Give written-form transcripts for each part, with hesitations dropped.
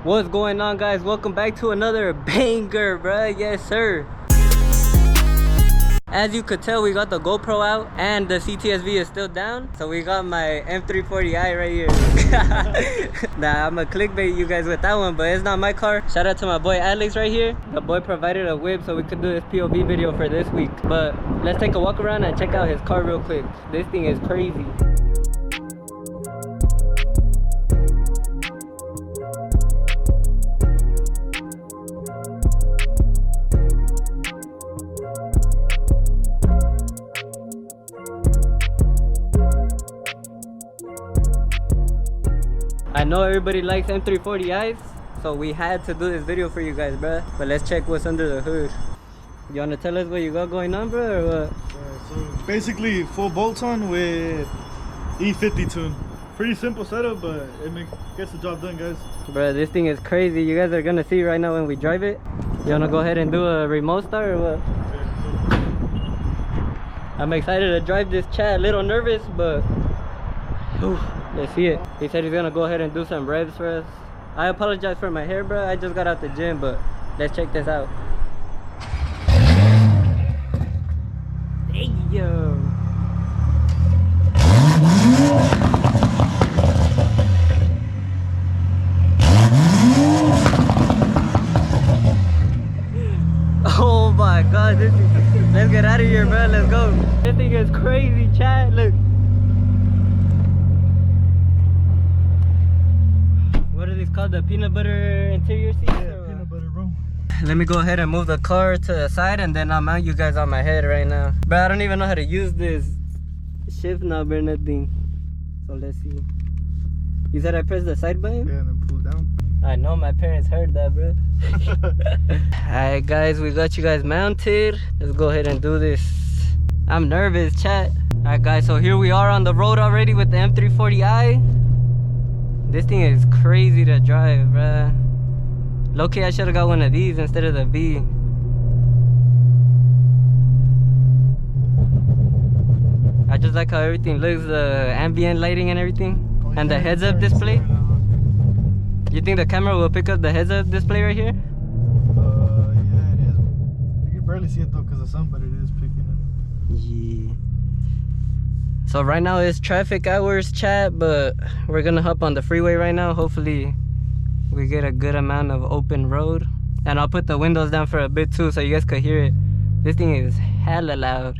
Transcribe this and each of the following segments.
What's going on, guys? Welcome back to another banger, bruh. Yes sir. As you could tell, we got the GoPro out and the CTSV is still down, so we got my M340i right here. Nah, I'm gonna clickbait you guys with that one, but it's not my car. Shout out to my boy Alex right here. The boy provided a whip so we could do this POV video for this week. But let's take a walk around and check out his car real quick. This thing is crazy. I know everybody likes M340i's, so we had to do this video for you guys, bruh. But let's check what's under the hood. You wanna tell us what you got going on, bro, or what? So basically full bolts on with E50 tune. Pretty simple setup, but it gets the job done, guys. Bruh, this thing is crazy. You guys are gonna see right now when we drive it. You wanna go ahead and do a remote start or what? Okay, I'm excited to drive this chat. A little nervous, but let's see it. He said he's gonna go ahead and do some revs for us. I apologize for my hair, bro. I just got out the gym, but let's check this out. Damn. Oh my god, this thing. Let's get out of here, bro. Let's go. This thing is crazy, chat. Look. What are these called? The peanut butter interior seats? Yeah, peanut butter, bro. Let me go ahead and move the car to the side and then I'll mount you guys on my head right now. But I don't even know how to use this shift knob or nothing. So let's see. You said I pressed the side button? Yeah, and then pull down. I know my parents heard that, bro. Alright guys, we got you guys mounted. Let's go ahead and do this. I'm nervous, chat. Alright guys, so here we are on the road already with the M340i. This thing is crazy to drive, bruh. Low-key, I should have got one of these instead of the V. I just like how everything looks, the ambient lighting and everything. And the heads-up display. You think the camera will pick up the heads-up display right here? Yeah, it is. You can barely see it though because of the sun, but it is picking up. Yeah. So right now it's traffic hours, chat, but we're gonna hop on the freeway right now. Hopefully we get a good amount of open road. And I'll put the windows down for a bit too so you guys could hear it. This thing is hella loud.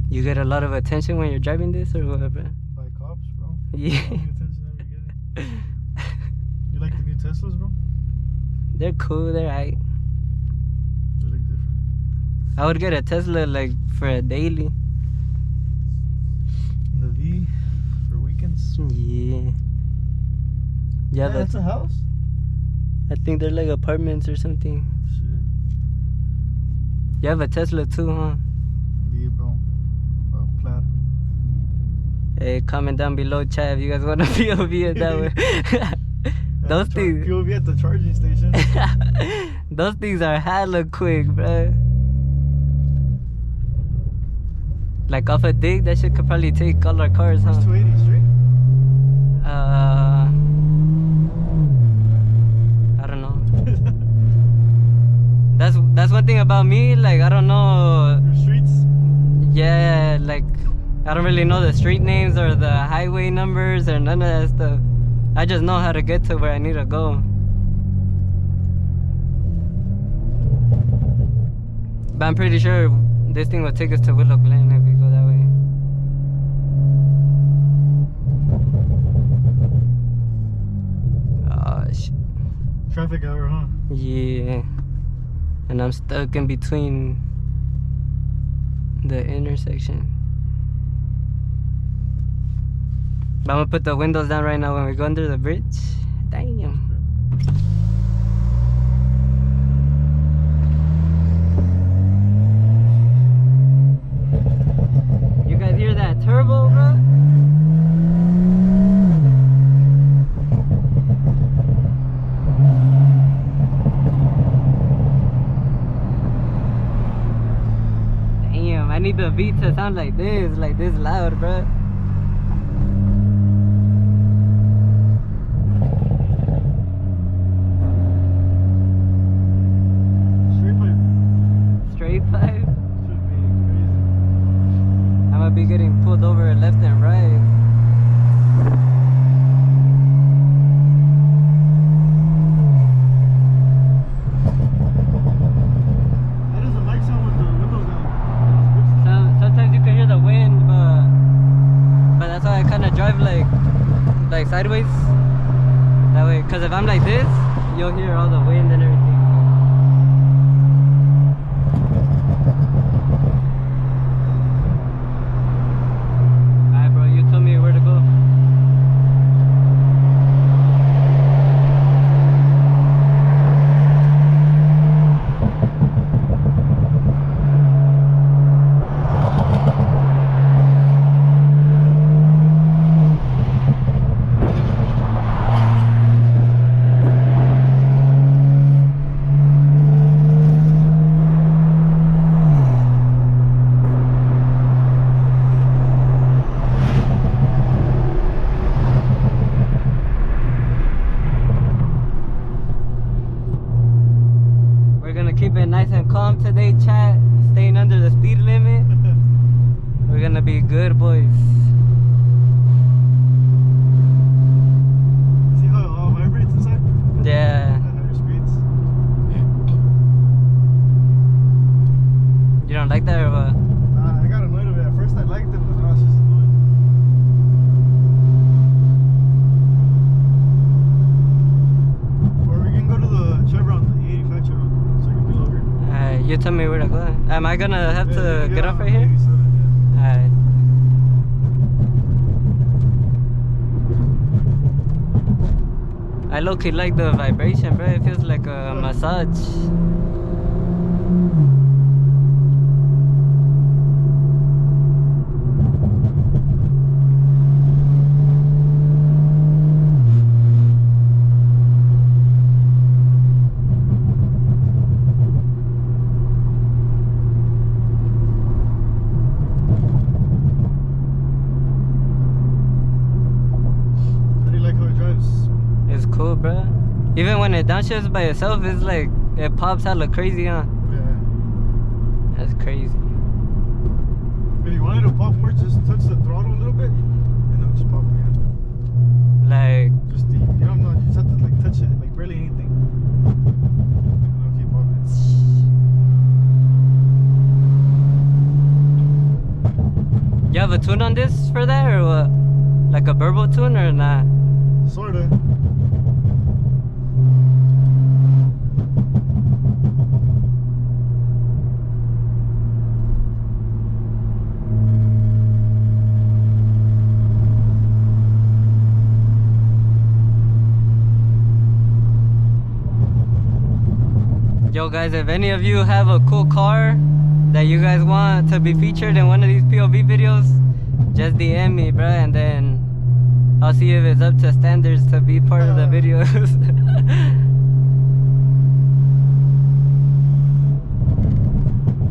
You get a lot of attention when you're driving this or what, bro? By cops, bro. Yeah. All the attention ever getting. You like the new Teslas, bro? They're cool, they're aight. They look different. I would get a Tesla like for a daily. And the V for weekends. Yeah. Yeah, That's a house? I think they're like apartments or something. Shit. You have a Tesla too, huh? Yeah, bro. Plaid. Hey, comment down below, chat, if you guys want to POV it that way. Those things. POV at the charging station. Those things are hella quick, bro. Like off a dig, that shit could probably take all our cars, huh? It's 280 straight? I don't know. That's one thing about me, like I don't know. Your streets? Yeah, like I don't really know the street names or the highway numbers or none of that stuff. I just know how to get to where I need to go. But I'm pretty sure this thing will take us to Willow Glen if we go that way. Oh shit. Traffic hour, huh? Yeah. And I'm stuck in between the intersection. But I'm gonna put the windows down right now when we go under the bridge. Damn. You guys hear that turbo, bro? beat to sound like this loud, bro. Straight pipe. Should be crazy. I'm gonna be getting pulled over left and right. How does the mic sound with the windows down? Sometimes you can hear the wind, but that's why I kind of drive like sideways. That way, cause if I'm like this, you'll hear all the wind and everything. Alright, bro, you tell me where to go. Keep it nice and calm today, chat. Staying under the speed limit. We're gonna be good boys. See how it all vibrates inside? Yeah. Higher speeds. You don't like that or what? I got annoyed of it. At first I liked it, but now it's just annoying. Or we can go to the Chevron, the 85 Chevron. You tell me where to go. Am I gonna have to get off right here? 87, yeah. Alright. I low-key like the vibration, bro. It feels like a massage. It's cool, bro. Even when it downshifts by itself, it's like it pops hella crazy, huh? Yeah. That's crazy. If you wanted to pop more, just touch the throttle a little bit, and it'll just pop again. Like, Just the, you don't know, you just have to like touch it, like barely anything. It'll keep popping. you have a tune on this for that or what? Like a burbo tune or not? Sorta. Yo guys, if any of you have a cool car that you guys want to be featured in one of these POV videos, just DM me, bro, and then I'll see if it's up to standards to be part of the videos.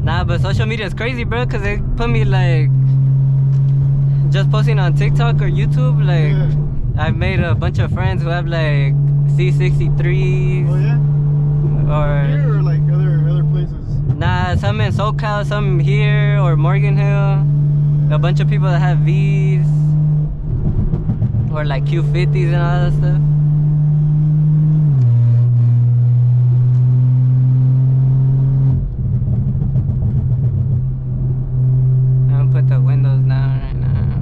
Nah, but social media is crazy, bro, because they put me like just posting on TikTok or YouTube. Like, Yeah. I've made a bunch of friends who have like C63s. Oh yeah? Or Here or like other places? nah, some in SoCal, some here or Morgan Hill. A bunch of people that have V's or like Q50s and all that stuff. I'm gonna put the windows down right now.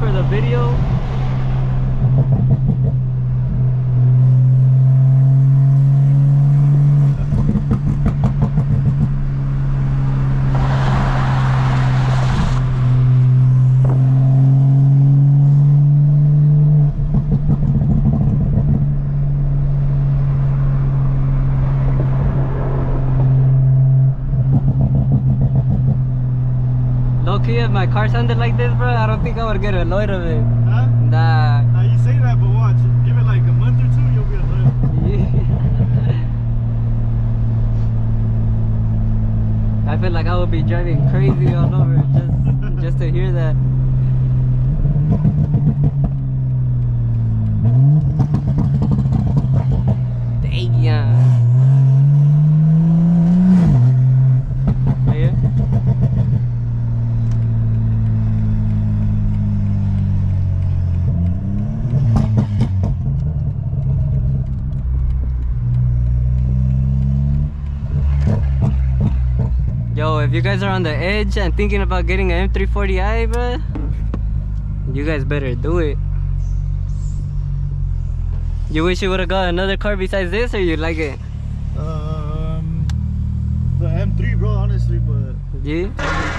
for the video. Low-key, if my car sounded like this, bro, I don't think I would get annoyed of it. Huh? Nah. Now you say that, but watch. Give it like a month or two, you'll be annoyed. I feel like I would be driving crazy all over just to hear that. Damn. Right here? Yo, if you guys are on the edge and thinking about getting an M340i, bro, you guys better do it. You wish you would have got another car besides this, or you like it? The M3, bro, honestly, but Yeah?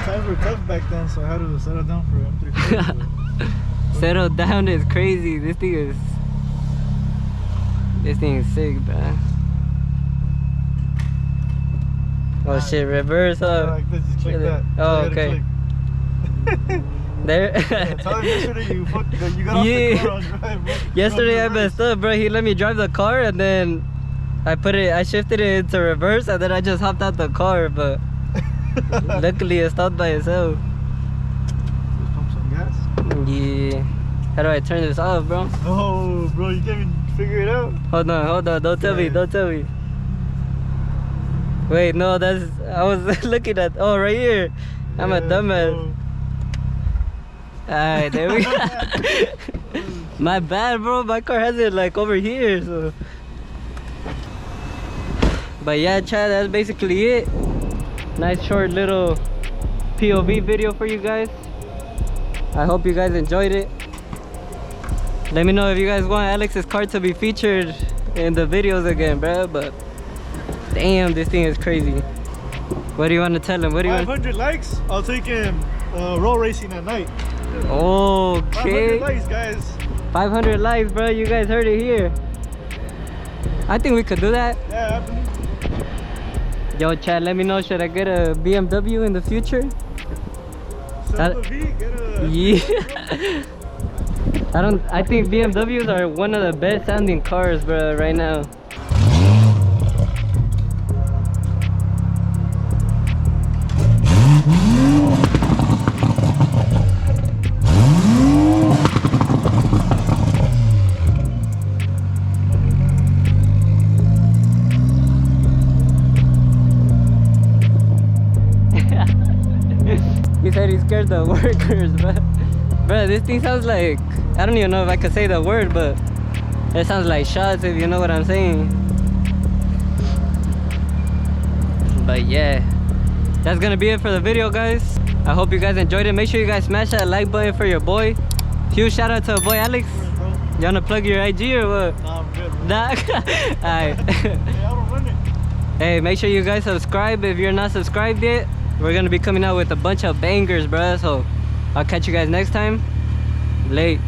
times were tough back then, so I had to settle down for M340. Settle down is crazy. This thing is sick, bro. Oh shit, reverse up. Like this, just click that. Oh, okay. There. Yeah, tell him yesterday you got off the car on drive, bro. Yesterday I messed up, bro. He let me drive the car and then I shifted it into reverse and then I just hopped out the car, but luckily it stopped by itself. Just pump some gas. Yeah. How do I turn this off, bro? Oh, bro, you can't even figure it out. Hold on. Don't tell me. Wait, no, I was looking at, oh, right here. I'm a dumbass. Bro. Alright, there we go. My bad, bro. My car has it like over here, so. But yeah, Chad, that's basically it. Nice short little POV video for you guys. I hope you guys enjoyed it. Let me know if you guys want Alex's car to be featured in the videos again, bro. But damn, this thing is crazy. What do you want to tell him? What do you 500 likes, I'll take him roll racing at night. Okay. 500 likes, guys. 500 likes, bro. You guys heard it here. I think we could do that. Yeah, I believe. Yo, Chad, let me know. Should I get a BMW in the future? Sell the V, get a... Yeah. I think BMWs are one of the best sounding cars, bro, right now. He said he scared the workers, but bro, this thing sounds like, I don't even know if I could say the word, but it sounds like shots, if you know what I'm saying. But yeah, that's gonna be it for the video, guys. I hope you guys enjoyed it. Make sure you guys smash that like button for your boy. Huge shout out to our boy Alex. You wanna plug your IG or what? Nah, I'm good, bro. Nah? Alright. Hey, I don't run it. Hey, make sure you guys subscribe if you're not subscribed yet. We're gonna be coming out with a bunch of bangers, bruh. So I'll catch you guys next time. Late.